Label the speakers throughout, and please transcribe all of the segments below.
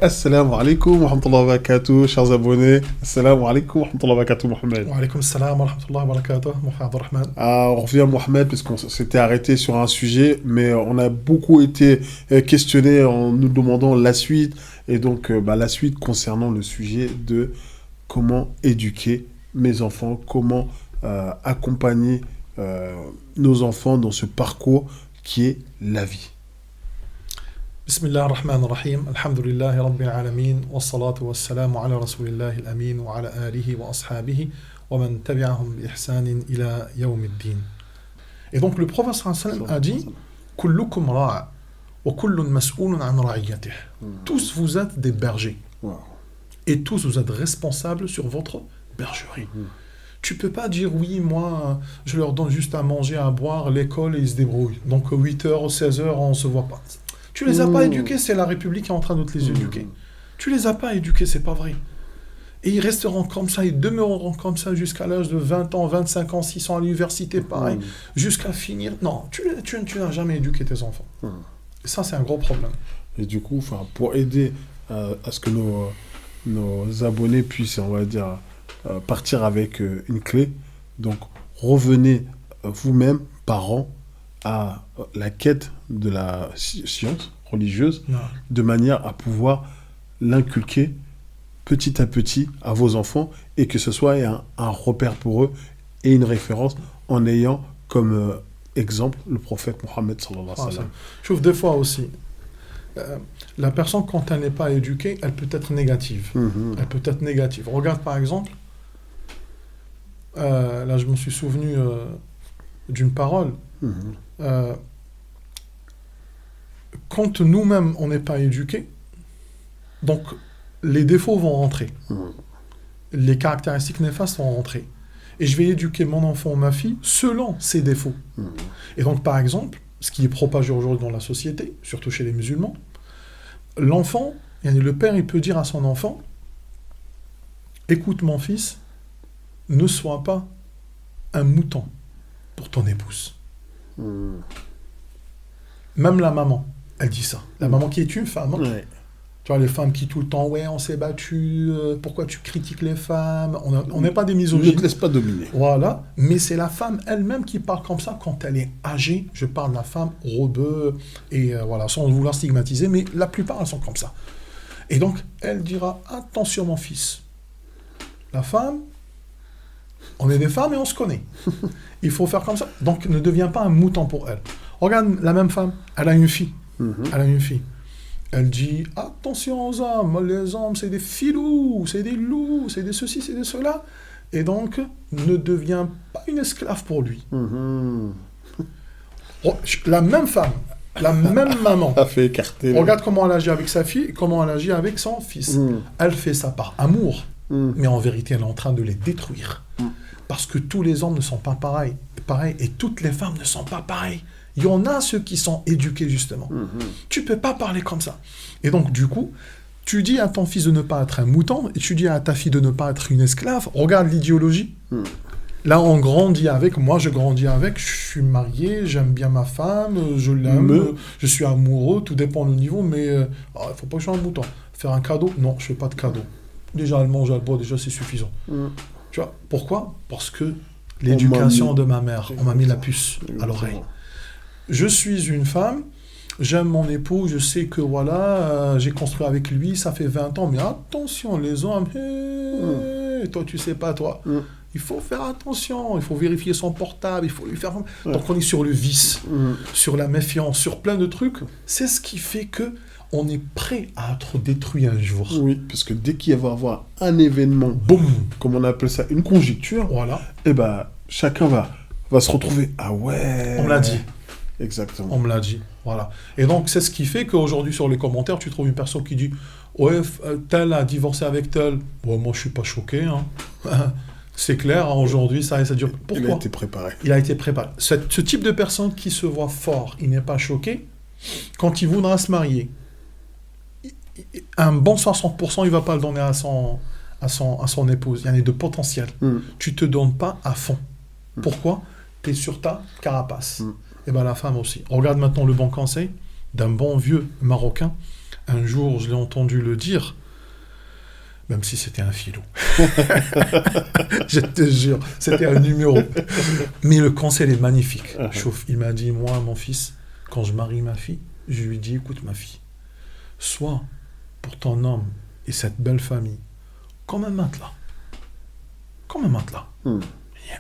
Speaker 1: Assalamu alaikum wa rahmatullahi wa barakatuh, chers abonnés. Assalamu alaikum wa rahmatullahi wa barakatuh, Mohamed.
Speaker 2: Wa alaykoum salam wa rahmatullahi wa barakatuh, Mohamed Rahman.
Speaker 1: On revient, Mohamed, parce qu'on s'était arrêté sur un sujet, mais on a beaucoup été questionnés en nous demandant la suite. Et donc, la suite concernant le sujet de comment éduquer mes enfants, comment accompagner nos enfants dans ce parcours qui est la vie.
Speaker 2: Bismillah ar-Rahman ar-Rahim, alhamdulillahi rabbil alamin, wa salatu wa salamu ala rasulillahi al-amin, wa ala alihi wa ashabihi, wa man tabi'ahum bi ihsanin ila yawmiddin. Et donc le prophète sallallahu a dit kullukum ra'a wa kullun mas'ulun an ra'iyatihi. Tous vous êtes des bergers.
Speaker 1: Wow.
Speaker 2: Et tous vous êtes responsables sur votre bergerie. Tu peux pas dire oui, moi je leur donne juste à manger, à boire, l'école et ils se débrouillent. Donc 8h, 16h, on se voit pas. Tu les as pas éduqués, c'est la République qui est en train de te les éduquer. Tu les as pas éduqués, c'est pas vrai. Et ils resteront comme ça, ils demeureront comme ça jusqu'à l'âge de 20 ans, 25 ans, s'ils sont à l'université, pareil, jusqu'à finir. Non, tu n'as jamais éduqué tes enfants. Et ça, c'est un gros problème.
Speaker 1: Et du coup, pour aider à ce que nos abonnés puissent, on va dire, partir avec une clé, donc revenez vous-même, parents, à la quête de la science religieuse, de manière à pouvoir l'inculquer petit à petit à vos enfants et que ce soit un repère pour eux et une référence en ayant comme exemple le prophète Mohammed sallallahu alayhi wa sallam.
Speaker 2: Je trouve des fois aussi, la personne quand elle n'est pas éduquée, elle peut être négative. Elle peut être négative. Regarde par exemple, là je me suis souvenu d'une parole. Quand nous-mêmes on n'est pas éduqués, donc les défauts vont rentrer, les caractéristiques néfastes vont rentrer, et je vais éduquer mon enfant ou ma fille selon ses défauts. Et donc par exemple, ce qui est propagé aujourd'hui dans la société, surtout chez les musulmans, l'enfant, le père, il peut dire à son enfant: écoute mon fils, ne sois pas un mouton pour ton épouse. Même la maman, elle dit ça. La maman qui est une femme.
Speaker 1: Ouais.
Speaker 2: Tu vois, les femmes qui tout le temps, ouais, on s'est battu, pourquoi tu critiques les femmes? On n'est pas des misogynes.
Speaker 1: Ne te laisse pas dominer.
Speaker 2: Voilà, mais c'est la femme elle-même qui parle comme ça quand elle est âgée. Je parle de la femme rebeu, et voilà, sans vouloir stigmatiser, mais la plupart, elles sont comme ça. Et donc, elle dira: attention mon fils, la femme, on est des femmes et on se connaît. Il faut faire comme ça. Donc, ne deviens pas un mouton pour elle. Regarde, la même femme, elle a une fille. Elle a une fille. Elle dit: attention aux hommes, les hommes, c'est des filous, c'est des loups, c'est des ceci, c'est des cela. Et donc, ne deviens pas une esclave pour lui. La même femme, la même maman.
Speaker 1: A fait écarter.
Speaker 2: Regarde comment elle agit avec sa fille et comment elle agit avec son fils. Elle fait ça par amour. Mais en vérité, elle est en train de les détruire. Parce que tous les hommes ne sont pas pareils, et toutes les femmes ne sont pas pareilles. Il y en a ceux qui sont éduqués, justement. Tu ne peux pas parler comme ça. Et donc, du coup, tu dis à ton fils de ne pas être un mouton, et tu dis à ta fille de ne pas être une esclave. Regarde l'idéologie. Là, on grandit avec. Moi, je grandis avec. Je suis marié, j'aime bien ma femme, je l'aime, je suis amoureux, tout dépend du niveau, mais il ne faut pas que je sois un mouton. Faire un cadeau? Non, je ne fais pas de cadeau. Déjà, elle mange, elle boit, déjà, c'est suffisant. Tu vois, pourquoi? Parce que l'éducation de ma mère, on m'a mis la puce à l'oreille. Je suis une femme, j'aime mon époux, je sais que voilà, j'ai construit avec lui, ça fait 20 ans, mais attention, les hommes, toi tu sais pas, toi. Il faut faire attention, il faut vérifier son portable, il faut lui faire... Donc on est sur le vice, sur la méfiance, sur plein de trucs. C'est ce qui fait que on est prêt à être détruit un jour.
Speaker 1: Oui, parce que dès qu'il va y avoir un événement,
Speaker 2: boum,
Speaker 1: comme on appelle ça, une conjecture,
Speaker 2: voilà.
Speaker 1: Et chacun va se retrouver. Ah ouais.
Speaker 2: On me l'a dit.
Speaker 1: Exactement.
Speaker 2: On me l'a dit, voilà. Et donc, c'est ce qui fait qu'aujourd'hui, sur les commentaires, tu trouves une personne qui dit: ouais, tel a divorcé avec tel. Ouais, moi, je suis pas choqué. C'est clair, aujourd'hui, ça dure. Pourquoi?
Speaker 1: Il a été préparé.
Speaker 2: Il a été préparé. Ce type de personne qui se voit fort, il n'est pas choqué. Quand il voudra se marier, un bon 60%, il ne va pas le donner à son épouse. Il y en a de potentiel. Tu ne te donnes pas à fond. Pourquoi? Tu es sur ta carapace. Et la femme aussi. Regarde maintenant le bon conseil d'un bon vieux Marocain. Un jour, je l'ai entendu le dire, même si c'était un filou. Je te jure, c'était un numéro. Mais le conseil est magnifique. Chouf, il m'a dit, moi, mon fils, quand je marie ma fille, je lui dis, écoute ma fille, sois pour ton homme et cette belle famille comme un matelas. Comme un matelas.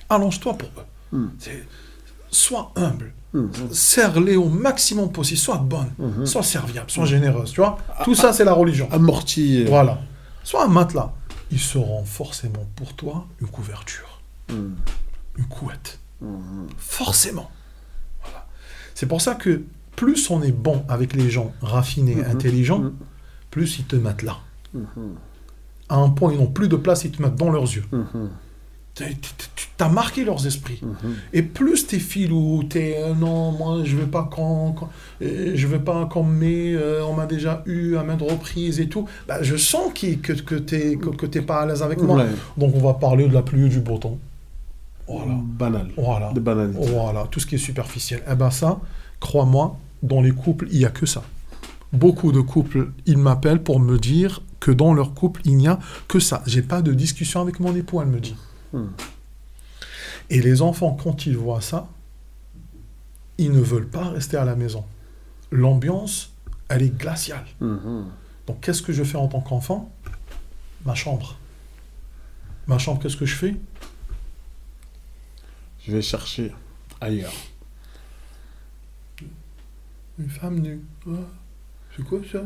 Speaker 2: Allonge-toi pour eux. Sois humble. Serre-les au maximum possible. Sois bonne. Sois serviable. Sois généreuse. Tu vois, tout ça, c'est la religion.
Speaker 1: Amorti.
Speaker 2: Voilà. Sois un matelas. Ils seront forcément pour toi une couverture. Une couette. Forcément. Voilà. C'est pour ça que plus on est bon avec les gens raffinés, intelligents, plus ils te mettent là. À un point, ils n'ont plus de place, ils te mettent dans leurs yeux. Tu as marqué leurs esprits. Et plus t'es filou, non, moi je veux pas qu'on me met, on m'a déjà eu à maintes reprises et tout. Bah, je sens que t'es pas à l'aise avec moi. Donc on va parler de la pluie et du beau temps. Voilà.
Speaker 1: Banal.
Speaker 2: Voilà.
Speaker 1: De banalité.
Speaker 2: Voilà, tout ce qui est superficiel. Eh ben ça, crois-moi, dans les couples, il n'y a que ça. Beaucoup de couples, ils m'appellent pour me dire que dans leur couple, il n'y a que ça. J'ai pas de discussion avec mon époux, elle me dit. Et les enfants, quand ils voient ça, ils ne veulent pas rester à la maison. L'ambiance, elle est glaciale. Donc, qu'est-ce que je fais en tant qu'enfant? Ma chambre. Ma chambre, qu'est-ce que je fais?
Speaker 1: Je vais chercher ailleurs.
Speaker 2: Une femme nue. Oh, c'est quoi ça?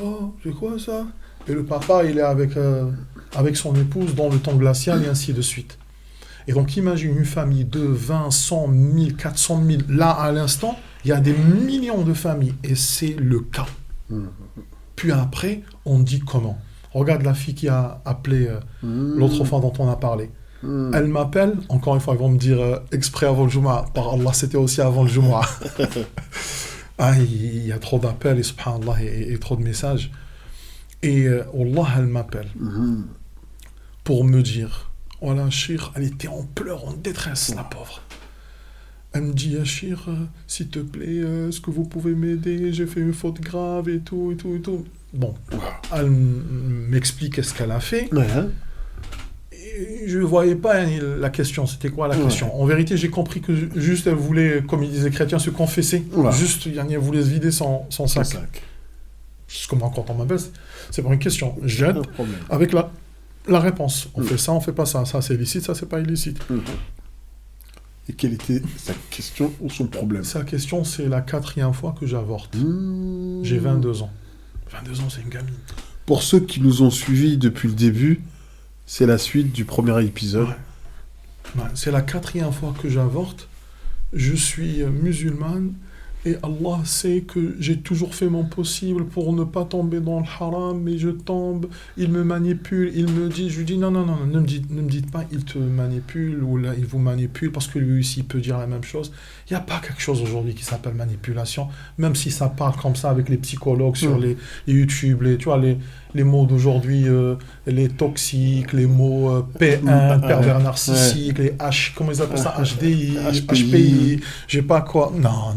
Speaker 2: Oh, c'est quoi ça? Et le papa, il est avec son épouse dans le temps glacial et ainsi de suite. Et donc, imagine une famille de 20, 100 000, 400 000. Là, à l'instant, il y a des millions de familles. Et c'est le cas. Puis après, on dit comment? Regarde la fille qui a appelé l'autre fois dont on a parlé. Elle m'appelle, encore une fois, ils vont me dire exprès avant le Jumu'ah. Par Allah, c'était aussi avant le Jumu'ah. Il y a trop d'appels, et subhanallah, et trop de messages. Et Allah, elle m'appelle pour me dire, voilà, Chir, elle était en pleurs, en détresse, la pauvre. Elle me dit, Chir, s'il te plaît, est-ce que vous pouvez m'aider? J'ai fait une faute grave et tout, et tout, et tout. Bon, elle m'explique ce qu'elle a fait. Et je ne voyais pas la question, c'était quoi la question? En vérité, j'ai compris que juste elle voulait, comme ils disaient les chrétiens, se confesser. Juste, elle voulait se vider son sac. Juste comme quand on m'appelle, c'est pas une question. J'aide avec la réponse. On fait ça, on fait pas ça. Ça, c'est illicite, ça, c'est pas illicite.
Speaker 1: Et quelle était sa question ou son problème?
Speaker 2: Sa question, c'est la 4e fois que j'avorte. J'ai 22 ans. 22 ans, c'est une gamine.
Speaker 1: Pour ceux qui nous ont suivis depuis le début, c'est la suite du premier épisode.
Speaker 2: C'est la 4e fois que j'avorte. Je suis musulmane et Allah sait que j'ai toujours fait mon possible pour ne pas tomber dans le haram, mais je tombe, il me manipule, il me dit, je lui dis non, ne me dites pas il te manipule ou là, il vous manipule, parce que lui aussi peut dire la même chose. Il n'y a pas quelque chose aujourd'hui qui s'appelle manipulation, même si ça parle comme ça avec les psychologues sur les YouTube, tu vois, les mots d'aujourd'hui, les toxiques, les mots P1, pervers narcissique, les H, comment ils appellent ça, HDI, HPI, je sais pas quoi. Non.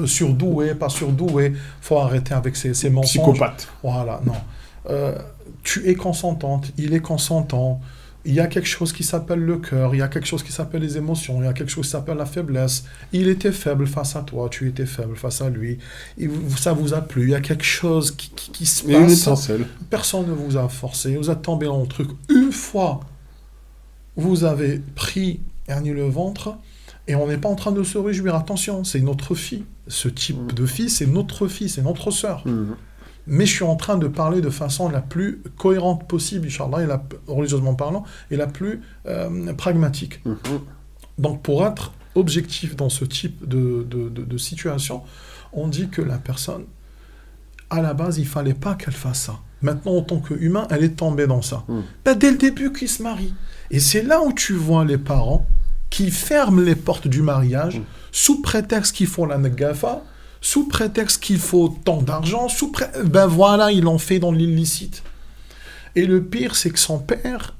Speaker 2: Surdoué, pas surdoué, faut arrêter avec ces mensonges.
Speaker 1: Psychopathe.
Speaker 2: Voilà, non. Tu es consentante, il est consentant. Il y a quelque chose qui s'appelle le cœur, il y a quelque chose qui s'appelle les émotions, il y a quelque chose qui s'appelle la faiblesse. Il était faible face à toi, tu étais faible face à lui. Ça vous a plu, il y a quelque chose qui se passe.
Speaker 1: Une étincelle.
Speaker 2: Personne ne vous a forcé, vous êtes tombé dans le truc. Une fois, vous avez pris le ventre, et on n'est pas en train de se réjouir. Attention, c'est notre fille. Ce type de fille, c'est notre fille, c'est notre sœur. Mais je suis en train de parler de façon la plus cohérente possible, Inch'Allah, et religieusement parlant, et la plus pragmatique. Donc, pour être objectif dans ce type de situation, on dit que la personne, à la base, il ne fallait pas qu'elle fasse ça. Maintenant, en tant qu'humain, elle est tombée dans ça. Dès le début qu'ils se marient. Et c'est là où tu vois les parents qui ferment les portes du mariage sous prétexte qu'il faut la negafa, sous prétexte qu'il faut tant d'argent, ben voilà, ils l'ont fait dans l'illicite. Et le pire, c'est que son père,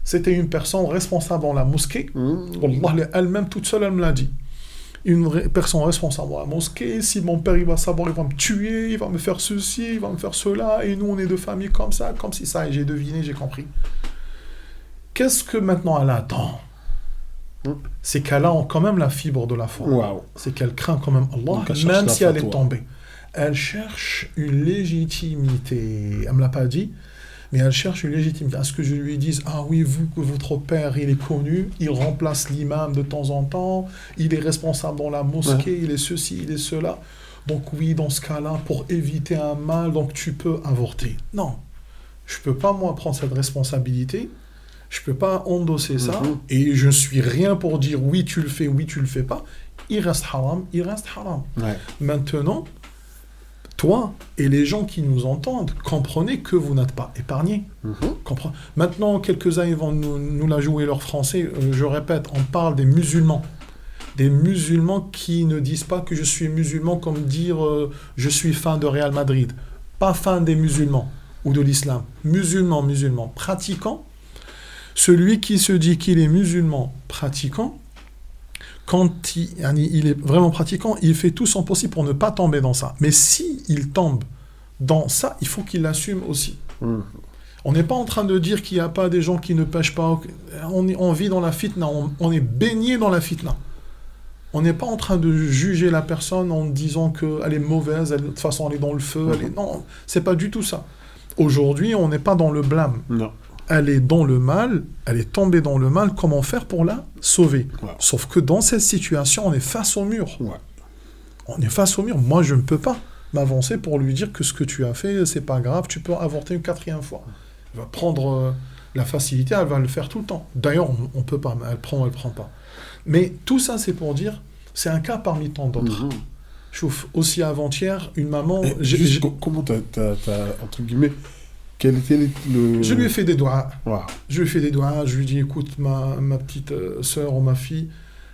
Speaker 2: c'était une personne responsable dans la mosquée. Wallah, elle-même, toute seule, elle me l'a dit. une personne responsable à la mosquée, si mon père il va savoir, il va me tuer, il va me faire ceci, il va me faire cela, et nous on est de famille comme ça, comme si ça, et j'ai deviné, j'ai compris. Qu'est-ce que maintenant elle attend? C'est qu'elle a quand même la fibre de la foi.
Speaker 1: Waouh.
Speaker 2: C'est qu'elle craint quand même Allah, même si elle est tombée. Elle cherche une légitimité. Elle ne me l'a pas dit, mais elle cherche une légitimité. À ce que je lui dise, ah oui, vous, que votre père, il est connu, il remplace l'imam de temps en temps, il est responsable dans la mosquée, il est ceci, il est cela. Donc oui, dans ce cas-là, pour éviter un mal, donc tu peux avorter. Non, je ne peux pas, moi, prendre cette responsabilité. Je ne peux pas endosser ça. Et je ne suis rien pour dire, oui, tu le fais, oui, tu le fais pas. Il reste haram, il reste haram.
Speaker 1: Ouais.
Speaker 2: Maintenant, toi et les gens qui nous entendent, comprenez que vous n'êtes pas épargnés. Maintenant, quelques-uns ils vont nous la jouer leur français. Je répète, on parle des musulmans. Des musulmans qui ne disent pas que je suis musulman comme dire je suis fan de Real Madrid. Pas fan des musulmans ou de l'islam. Musulman, pratiquant. Celui qui se dit qu'il est musulman pratiquant, quand il est vraiment pratiquant, il fait tout son possible pour ne pas tomber dans ça. Mais s'il tombe dans ça, il faut qu'il l'assume aussi. On n'est pas en train de dire qu'il n'y a pas des gens qui ne pêchent pas. On vit dans la fitna, on est baigné dans la fitna. On n'est pas en train de juger la personne en disant qu'elle est mauvaise, de toute façon elle est dans le feu. Non, c'est pas du tout ça. Aujourd'hui, on n'est pas dans le blâme.
Speaker 1: Non.
Speaker 2: Elle est dans le mal, elle est tombée dans le mal, comment faire pour la sauver? Sauf que dans cette situation, on est face au mur. On est face au mur. Moi, je ne peux pas m'avancer pour lui dire que ce que tu as fait, c'est pas grave, tu peux avorter une 4e fois. Elle va prendre la facilité, elle va le faire tout le temps. D'ailleurs, on peut pas, elle prend pas. Mais tout ça, c'est pour dire, c'est un cas parmi tant d'autres. Je trouve aussi avant-hier, une maman...
Speaker 1: Comment t'as, entre guillemets, quel est le...
Speaker 2: Je lui ai fait des doigts.
Speaker 1: Wow.
Speaker 2: Je lui ai fait des doigts. Je lui ai dit, écoute, ma petite sœur ou ma fille,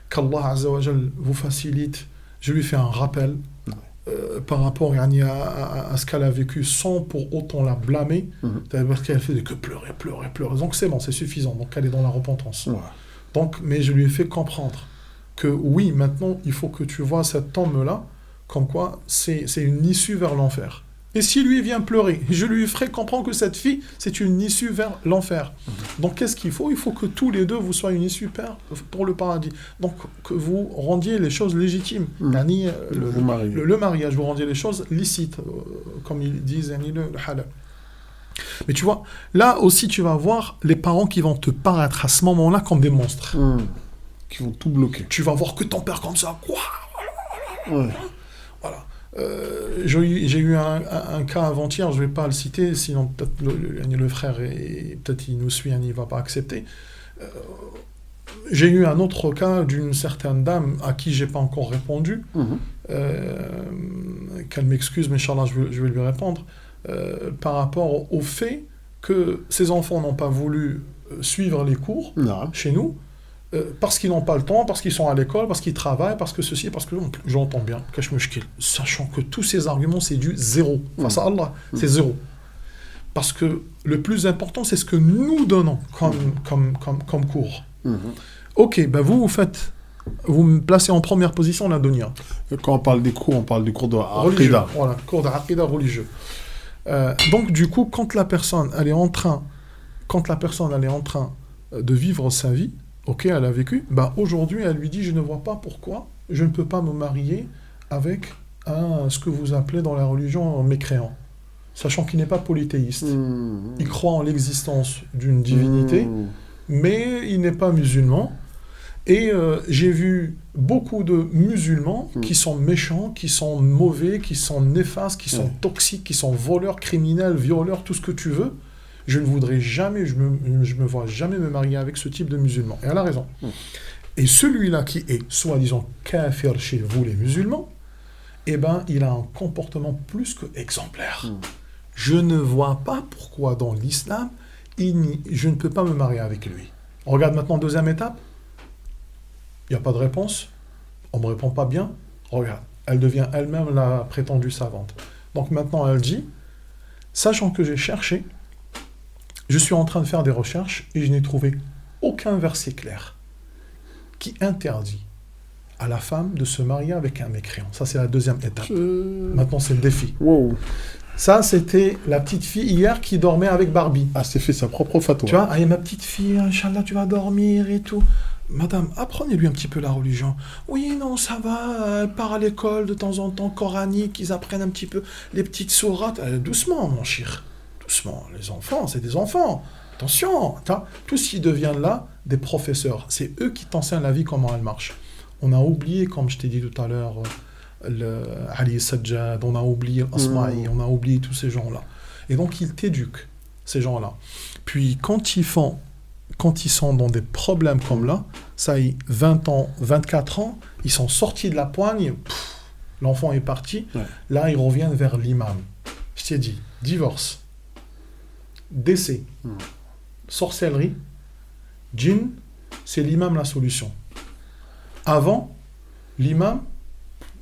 Speaker 2: qu'Allah Azza wa Jal vous facilite. Je lui ai fait un rappel par rapport à ce qu'elle a vécu sans pour autant la blâmer. Parce qu'elle fait que pleurer. Donc c'est bon, c'est suffisant. Donc elle est dans la repentance. Donc, mais je lui ai fait comprendre que oui, maintenant, il faut que tu vois cette tombe-là, comme quoi c'est une issue vers l'enfer. Et si lui vient pleurer, je lui ferai comprendre que cette fille, c'est une issue vers l'enfer. Donc qu'est-ce qu'il faut? Il faut que tous les deux, vous soyez une issue pour le paradis. Donc que vous rendiez les choses légitimes. Le mariage, vous rendiez les choses licites, comme ils disent, le halal. Mais tu vois, là aussi tu vas voir les parents qui vont te paraître à ce moment-là comme des monstres.
Speaker 1: Qui vont tout bloquer.
Speaker 2: Tu vas voir que ton père comme ça. Voilà. J'ai eu un cas avant-hier, je ne vais pas le citer, sinon peut-être le frère, peut-être il nous suit, il ne va pas accepter. J'ai eu un autre cas d'une certaine dame à qui je n'ai pas encore répondu. Qu'elle m'excuse, mais Inch'Allah, je vais lui répondre. Par rapport au fait que ses enfants n'ont pas voulu suivre les cours chez nous, parce qu'ils n'ont pas le temps, parce qu'ils sont à l'école, parce qu'ils travaillent, parce que ceci, parce que j'entends bien, sachant que tous ces arguments, c'est du zéro. Face à Allah, c'est zéro. Parce que le plus important, c'est ce que nous donnons comme cours. Ok, ben vous me placez en première position la dunya.
Speaker 1: Quand on parle des cours, on parle du cours de Aqida.
Speaker 2: Voilà, cours de Aqida religieux. Donc du coup, quand la personne elle est en train de vivre sa vie, ok, elle a vécu, bah aujourd'hui elle lui dit, je ne vois pas pourquoi je ne peux pas me marier avec ce que vous appelez dans la religion mécréant, sachant qu'il n'est pas polythéiste. Il croit en l'existence d'une divinité, mais il n'est pas musulman. Et j'ai vu beaucoup de musulmans qui sont méchants, qui sont mauvais, qui sont néfastes, qui sont toxiques, qui sont voleurs, criminels, violeurs, tout ce que tu veux. Je ne voudrais jamais, je me vois jamais me marier avec ce type de musulman. Et elle a raison. Et celui-là qui est, soi-disant, kafir chez vous les musulmans, eh ben, il a un comportement plus que exemplaire. Je ne vois pas pourquoi dans l'islam, je ne peux pas me marier avec lui. On regarde maintenant deuxième étape. Il n'y a pas de réponse. On ne me répond pas bien. Regarde, elle devient elle-même la prétendue savante. Donc maintenant, elle dit, sachant que j'ai cherché, je suis en train de faire des recherches et je n'ai trouvé aucun verset clair qui interdit à la femme de se marier avec un mécréant. Ça, c'est la deuxième étape. Maintenant, c'est le défi.
Speaker 1: Wow.
Speaker 2: Ça, c'était la petite fille hier qui dormait avec Barbie.
Speaker 1: Ah, c'est fait sa propre fatwa.
Speaker 2: Tu vois, allez, ma petite fille, Inch'Allah, tu vas dormir et tout. Madame, apprenez-lui un petit peu la religion. Oui, non, ça va, elle part à l'école de temps en temps, coranique, ils apprennent un petit peu les petites sourates. Doucement, mon chir. Doucement. Les enfants, c'est des enfants. Attention. Tous qui deviennent là, des professeurs. C'est eux qui t'enseignent la vie, comment elle marche. On a oublié, comme je t'ai dit tout à l'heure, Ali Sajjad, on a oublié Asma'i, on a oublié tous ces gens-là. Et donc, ils t'éduquent, ces gens-là. Puis, quand ils sont dans des problèmes comme là, ça y est, 20 ans, 24 ans, ils sont sortis de la poigne, l'enfant est parti, là, ils reviennent vers l'imam. Je t'ai dit, divorce, décès, sorcellerie, djinn, c'est l'imam la solution. Avant, l'imam,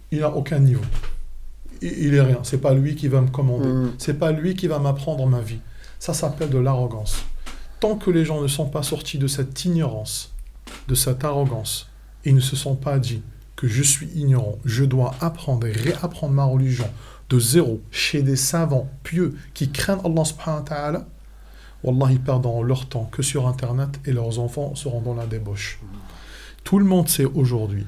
Speaker 2: il n'a aucun niveau. Il est rien. C'est pas lui qui va me commander. C'est pas lui qui va m'apprendre ma vie. Ça s'appelle de l'arrogance. Tant que les gens ne sont pas sortis de cette ignorance, de cette arrogance, ils ne se sont pas dit que je suis ignorant, je dois apprendre et réapprendre ma religion de zéro chez des savants pieux qui craignent Allah subhanahu wa ta'ala, wallah, ils perdront leur temps que sur Internet et leurs enfants seront dans la débauche. Tout le monde sait aujourd'hui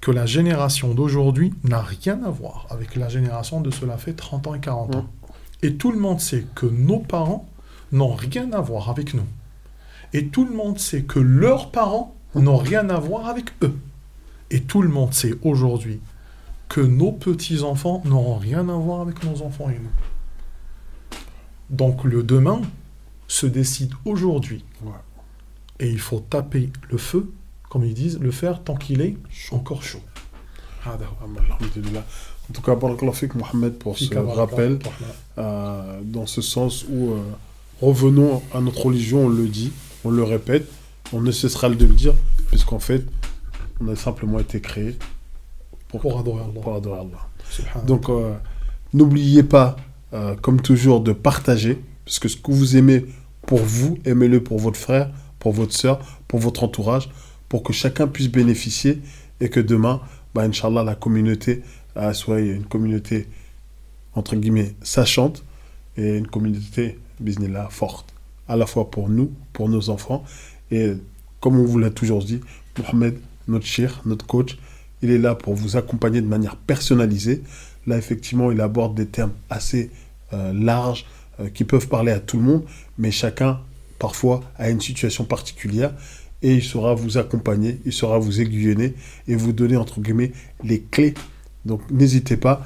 Speaker 2: que la génération d'aujourd'hui n'a rien à voir avec la génération de cela fait 30 ans et 40 ans. Et tout le monde sait que nos parents n'ont rien à voir avec nous. Et tout le monde sait que leurs parents n'ont rien à voir avec eux. Et tout le monde sait aujourd'hui que nos petits-enfants n'auront rien à voir avec nos enfants et nous. Donc le demain se décide aujourd'hui. Et il faut taper le feu, comme ils disent, le fer tant qu'il est encore chaud.
Speaker 1: En tout cas, barakallahu fik, Mohamed, pour ce rappel, dans ce sens où revenons à notre religion, on le dit, on le répète, on ne cessera de le dire, puisqu'en fait, on a simplement été créé pour adorer Allah. Donc, n'oubliez pas, comme toujours, de partager, parce que ce que vous aimez pour vous, aimez-le pour votre frère, pour votre sœur, pour votre entourage, pour que chacun puisse bénéficier et que demain, Inch'Allah, la communauté soit une communauté, entre guillemets, sachante et une communauté, bismillah, forte, à la fois pour nous, pour nos enfants. Et comme on vous l'a toujours dit, Mohamed, notre cheikh, notre coach, il est là pour vous accompagner de manière personnalisée. Là, effectivement, il aborde des termes assez larges qui peuvent parler à tout le monde, mais chacun, parfois, a une situation particulière. Et il saura vous accompagner, il saura vous aiguillonner et vous donner, entre guillemets, les clés. Donc, n'hésitez pas.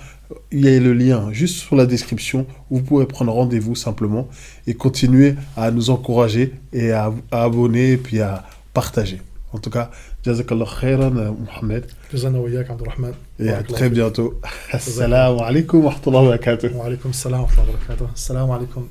Speaker 1: Il y a le lien juste sur la description où vous pouvez prendre rendez-vous simplement et continuer à nous encourager et à abonner et puis à partager. En tout cas, jazakallah khairan, Mohamed. Et à très bientôt. Assalamu alaikum wa rahmatullahi wa barakatuh.
Speaker 2: Wa alaikum salam wa rahmatullahi wa barakatuh. Assalamu alaikum.